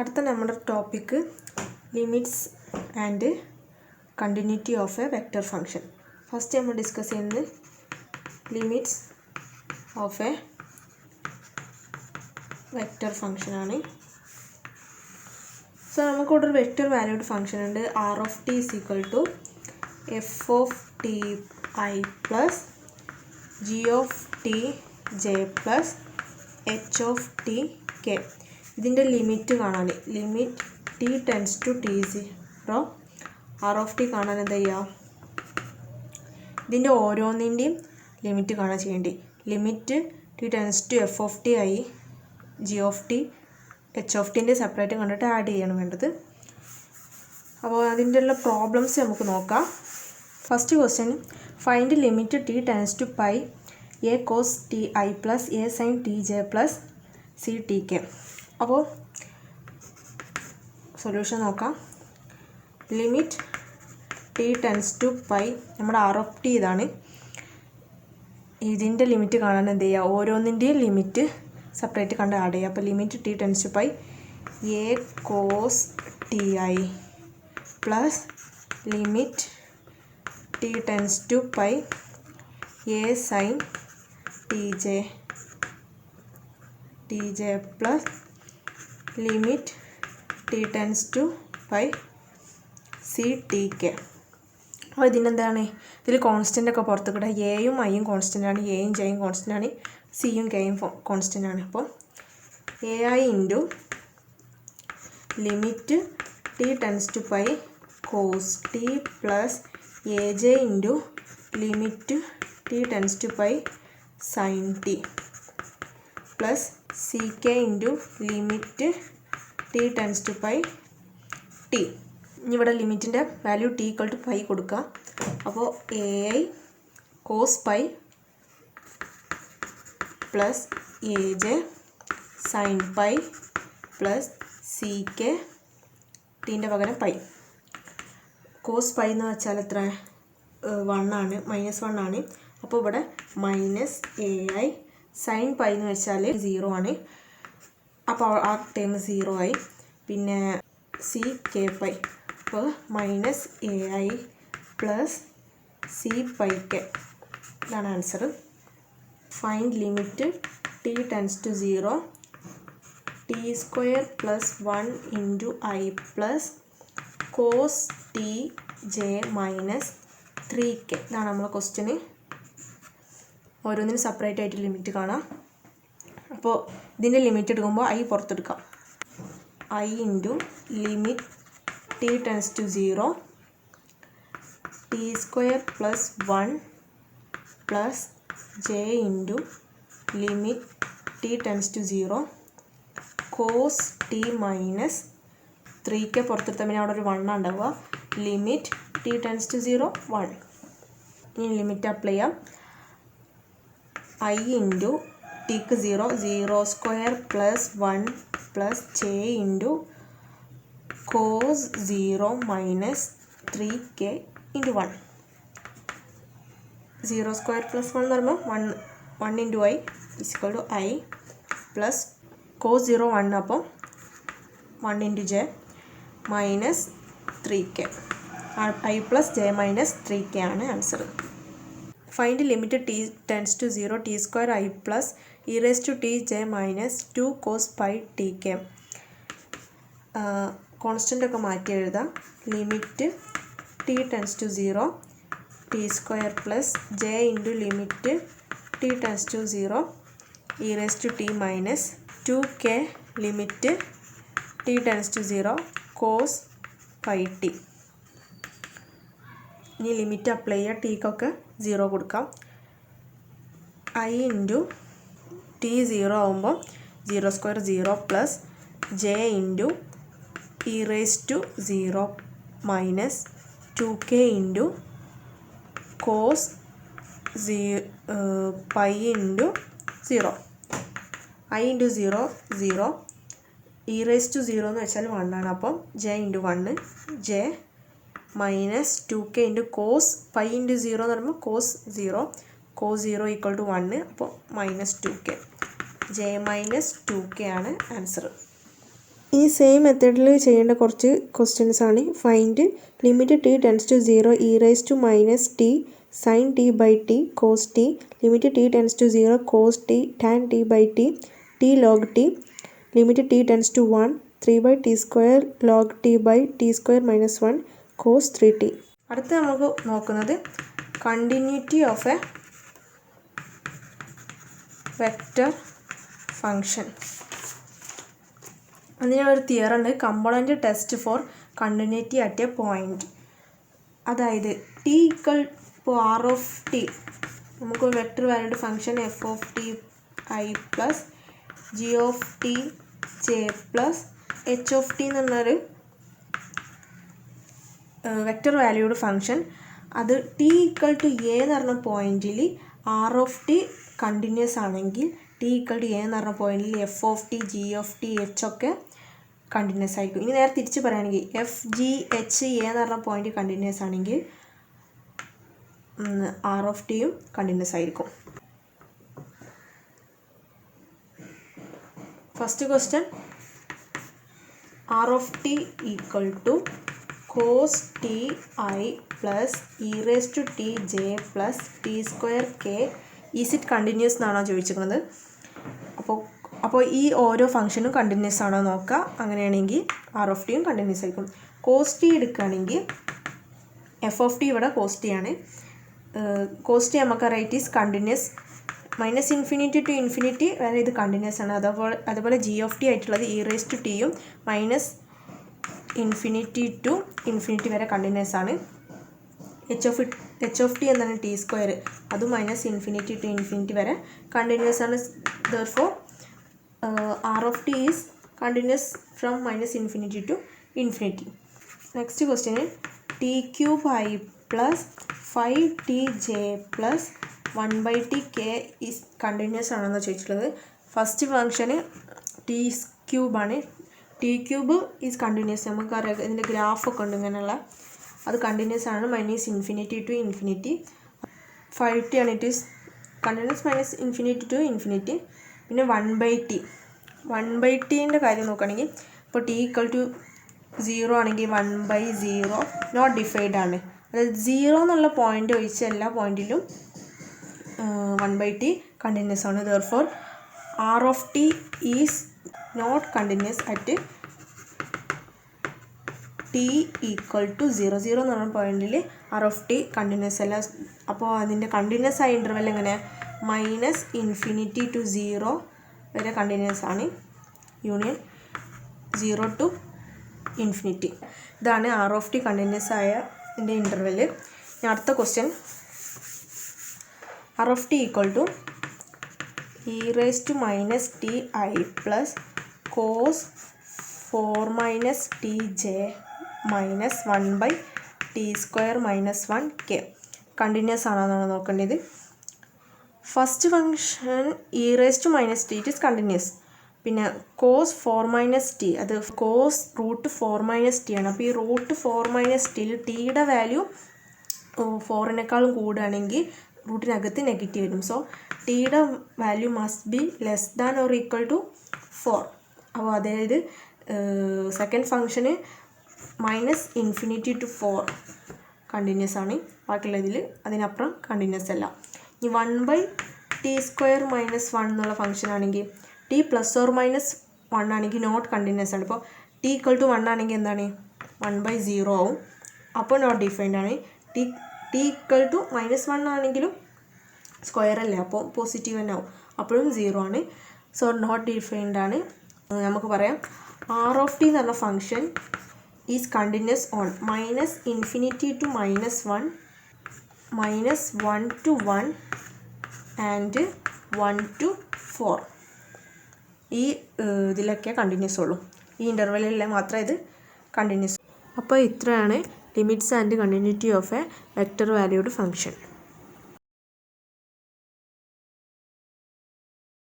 അടുത്ത നമ്മുടെ topic limits and continuity of a vector function. First നമ്മൾ ഡിസ്കസ് ചെയ്യുന്നത് limits of a vector function ആണ്. സോ നമുക്കിവിടെ ഒരു വെക്റ്റർ വാല്യൂഡ് ഫംഗ്ഷൻ ഉണ്ട്. R of t is equal to F of T I plus G of T J plus H of t k. ഇതിൻ്റെ limit കാണാൻ limit T tends to t zero r of t കാണാൻ എന്താ ചെയ്യുക, ഇതിൻ്റെ ഓരോന്നിൻ്റെയും limit കാണാൻ ചെയ്യേണ്ടി. Limit T tends to F of T I G of T H of ടിൻ്റെ സെപ്പറേറ്റ് കണ്ടിട്ട് ആഡ് ചെയ്യണം വേണ്ടത്. അപ്പോൾ അതിൻ്റെ ഉള്ള പ്രോബ്ലംസ് നമുക്ക് നോക്കാം. First question, find limit T tends to pi A cos T I plus A sine T J plus C T K. അപ്പോൾ സൊല്യൂഷൻ നോക്കാം. Limit T tends to pi, നമ്മുടെ ആർ ഓഫ് ടി ഇതാണ്. ഇതിൻ്റെ limit കാണാൻ എന്ത് ചെയ്യുക, ഓരോന്നിൻ്റെയും limit separate കണ്ട് ആഡ് ചെയ്യുക. അപ്പോൾ limit T tends to pi A cos T I plus limit T tends to pi a sine T J plus limit T tends to pi c T K. അപ്പോൾ ഇതിനെന്താണ്, ഇതിൽ constant ഒക്കെ പുറത്ത് കിട്ടുക. എയും ഐയും കോൺസ്റ്റൻ്റ് ആണ്, എയും ജെയും കോൺസ്റ്റൻ്റ് ആണ്, സിയും കെയും കോൺസ്റ്റൻ്റ് ആണ്. അപ്പോൾ A I into limit T tends to pi cos T plus A J into limit T tends to pi sine T plus C K into limit T tends to pi T. ഇനി ഇവിടെ ലിമിറ്റിൻ്റെ value T equal to pi കൊടുക്കുക. അപ്പോൾ A I cos pi plus A J sine pi plus C K ടീൻ്റെ പകരം pi. Cos pi എന്ന് വെച്ചാൽ എത്ര, 1 ആണ്, -1 ആണ്. അപ്പോൾ ഇവിടെ minus A I sine pi എന്ന് വെച്ചാൽ 0 ആണ്. അപ്പോൾ ആ ടേം 0 ആയി. പിന്നെ സി കെ പൈ, അപ്പോൾ minus A I plus C pi K. ഇതാണ് answer. Find limit T tends to 0 T square plus 1 into I plus cos T J minus 3k. ഇതാണ് നമ്മളെ ക്വസ്റ്റ്യന്. ഓരോന്നിനും സെപ്പറേറ്റ് ആയിട്ട് ലിമിറ്റ് കാണാം. അപ്പോൾ ഇതിൻ്റെ ലിമിറ്റ് എടുക്കുമ്പോൾ ഐ പുറത്തെടുക്കാം. I into limit T tends to 0 T square plus 1 plus J into limit T tends to 0 cos T minus 3k പുറത്തെടുത്താൽ പിന്നെ അവിടെ ഒരു 1 ഉണ്ടാവുക. Limit T tends to 0 1. ഇനി ലിമിറ്റ് അപ്ലൈ ചെയ്യാം. ഐ ഇൻറ്റു ടിക്ക് 0 square plus 1 plus J into cos 0 minus 3k into 1. 0 square plus 1 എന്ന് പറയുമ്പോൾ 1 into I is equal to i plus cos 0 1, അപ്പോൾ 1 into j minus 3k. I plus j minus 3k ആണ് answer. Find limit T tends to 0 T square i plus e raise to t J minus 2 cos pi t k. Constant ഒക്കെ മാറ്റി എഴുതാം. Limit T tends to 0 T square plus J into limit T tends to 0 e raise to t minus 2k limit T tends to 0 cos pi T. ഇനി limit apply ചെയ്യുക. ടിക്കൊക്കെ 0 കൊടുക്കാം. I into T 0 ആകുമ്പോൾ 0 square 0 plus J into e raise to 0 minus 2k into cos pi into 0. I into 0 e raise to 0 എന്ന് വെച്ചാൽ 1 ആണ്. അപ്പം j into 1 j minus 2k into cos pi into 0 എന്ന് പറയുമ്പോൾ cos 0 equal to 1, അപ്പോൾ -2k. J -2k ആണ് answer. ഈ same മെത്തേഡിൽ ചെയ്യേണ്ട കുറച്ച് ക്വസ്റ്റ്യൻസ് ആണ്. Find limit t tends to 0 e raise to minus t sine t by t cos t, limit t tends to 0 cos t tan t by t t log t, limit t tends to 1 3 by t square log t by t square minus 1 cos 3t. അടുത്ത് നമുക്ക് നോക്കുന്നത് continuity of a vector function. അതിനൊരു theory ഉണ്ട്, component test for continuity at A point. അതായത് T equal ഇപ്പോൾ R of T, നമുക്ക് vector valued function F of T I plus G of T J plus H of T എന്ന് പറഞ്ഞൊരു vector valued function. അത് T equal to A എന്ന് പറഞ്ഞ പോയിൻറ്റിൽ R of T continuous ആണെങ്കിൽ T equal to A എന്ന് പറഞ്ഞ പോയിൻറ്റിൽ F of T G of T H ഒക്കെ കണ്ടിന്യൂസ് ആയിരിക്കും. ഇനി നേരെ തിരിച്ച് പറയുകയാണെങ്കിൽ എഫ് ജി എച്ച് എ എന്ന് പറഞ്ഞ പോയിന്റ് കണ്ടിന്യൂസ് ആണെങ്കിൽ ആർ ഓഫ് ടിയും കണ്ടിന്യൂസ് ആയിരിക്കും. First question, r of t equal to cos T I plus e raise to t J plus t square k is it continuous എന്നാണോ ചോദിച്ചിരിക്കുന്നത്. അപ്പോൾ ഈ ഓരോ ഫംഗ്ഷനും കണ്ടിന്യൂസ് ആണോ നോക്കുക. അങ്ങനെയാണെങ്കിൽ ആർ ഓഫ് ടിയും കണ്ടിന്യൂസ് ആയിരിക്കും. കോസ് ടി എടുക്കുകയാണെങ്കിൽ എഫ് ഓഫ് ടി ഇവിടെ കോസ് ടി ആണ്. കോസ് ടി നമുക്ക് right is continuous. Minus infinity to infinity വരെ ഇത് കണ്ടിന്യൂസ് ആണ്. അതുപോലെ ജി ഓഫ് ടി ആയിട്ടുള്ളത് ഇ റേസ് ടു ടിയും മൈനസ് ഇൻഫിനിറ്റി ടു ഇൻഫിനിറ്റി വരെ കണ്ടിന്യൂസ് ആണ്. എച്ച് ഓഫ് ടി എന്താണ് ടി സ്ക്വയർ, അതും മൈനസ് ഇൻഫിനിറ്റി ടു ഇൻഫിനിറ്റി വരെ കണ്ടിന്യൂസ് ആണ്. Therefore R of t is continuous from minus infinity to infinity. Next question is t cube I plus 5tj plus 1 by t k is continuous ആണെന്ന് ചോദിച്ചിട്ടുള്ളത്. First ഫംഗ്ഷന് T cube ആണ്. T cube is continuous. നമുക്കറിയാം ഇതിൻ്റെ ഗ്രാഫൊക്കെ ഉണ്ട് ഇങ്ങനെയുള്ള. അത് continuous ആണ് minus infinity to infinity. 5t ആണ്, it is continuous minus infinity to infinity. പിന്നെ 1/t 1/tൻ്റെ കാര്യം നോക്കുകയാണെങ്കിൽ ഇപ്പോൾ ടി ഈക്വൽ ടു 0 ആണെങ്കിൽ 1/0 നോട്ട് ഡിഫൈൻഡ് ആണ്. അതായത് 0 എന്നുള്ള പോയിൻ്റ് ഒഴിച്ച് എല്ലാ പോയിൻറ്റിലും 1/t കണ്ടിന്യൂസ് ആണ്. Therefore r of t is not continuous at t equal to 0 എന്ന് പറഞ്ഞ പോയിൻറ്റിൽ ആർ ഓഫ് ടി കണ്ടിന്യൂസ് അല്ല. അപ്പോൾ അതിൻ്റെ കണ്ടിന്യൂസ് ആയ ഇൻ്റർവെൽ എങ്ങനെ, മൈനസ് ഇൻഫിനിറ്റി ടു 0 വരെ കണ്ടിന്യൂസ് ആണ്. Union 0 to infinity. ഇതാണ് ആർ ഓഫ് ടി കണ്ടിന്യൂസ് ആയ ഇതിൻ്റെ ഇൻ്റർവെല്. ഇനി അടുത്ത question, r of t equal to e raise to minus t I plus cos 4 minus t J minus 1 by t square minus 1 k continuous ആണെന്നാണ് നോക്കേണ്ടത്. First function e raise to minus t it is continuous. പിന്നെ cos 4 minus t, അത് cos root 4 minus t ആണ്. അപ്പോൾ ഈ root 4 minus ടിയിൽ ടിയുടെ value 4-നേക്കാളും കൂടുകയാണെങ്കിൽ റൂട്ടിനകത്ത് നെഗറ്റീവ് വരും. സോ ടിയുടെ value must be less than or equal to 4. അപ്പോൾ അതായത് സെക്കൻഡ് ഫംഗ്ഷന് മൈനസ് ഇൻഫിനിറ്റി ടു 4 കണ്ടിന്യൂസ് ആണ്. ബാക്കിയുള്ളതിൽ അതിനപ്പുറം കണ്ടിന്യൂസ് അല്ല. ഈ 1 ബൈ ടി സ്ക്വയർ മൈനസ് 1 എന്നുള്ള ഫംഗ്ഷൻ ആണെങ്കിൽ ടി പ്ലസ് ഓർ മൈനസ് 1 ആണെങ്കിൽ നോട്ട് കണ്ടിന്യൂസ് ആണ്. ഇപ്പോൾ ടി ഈക്വൽ ടു 1 ആണെങ്കിൽ എന്താണ് 1/0 ആവും. അപ്പോൾ നോട്ട് ഡിഫൈൻഡ് ആണ്. ടി ഈക്വൽ ടു -1 ആണെങ്കിലും സ്ക്വയർ അല്ലേ, അപ്പോൾ പോസിറ്റീവ് തന്നെ ആവും. അപ്പോഴും 0 ആണ്. സോ നോട്ട് ഡിഫൈൻഡ് ആണ്. നമുക്ക് പറയാം ആർ ഓഫ് ടി എന്ന് പറഞ്ഞ function is continuous on minus infinity to -1 minus 1 to 1 and 1 to 4. ഈ ഇതിലൊക്കെ കണ്ടിന്യൂസ് ഉള്ളൂ. ഈ ഇൻ്റർവെല്ലിൽ മാത്രമേ ഇത് കണ്ടിന്യൂസ്. അപ്പോൾ ഇത്രയാണ് limits and continuity of a vector valued function.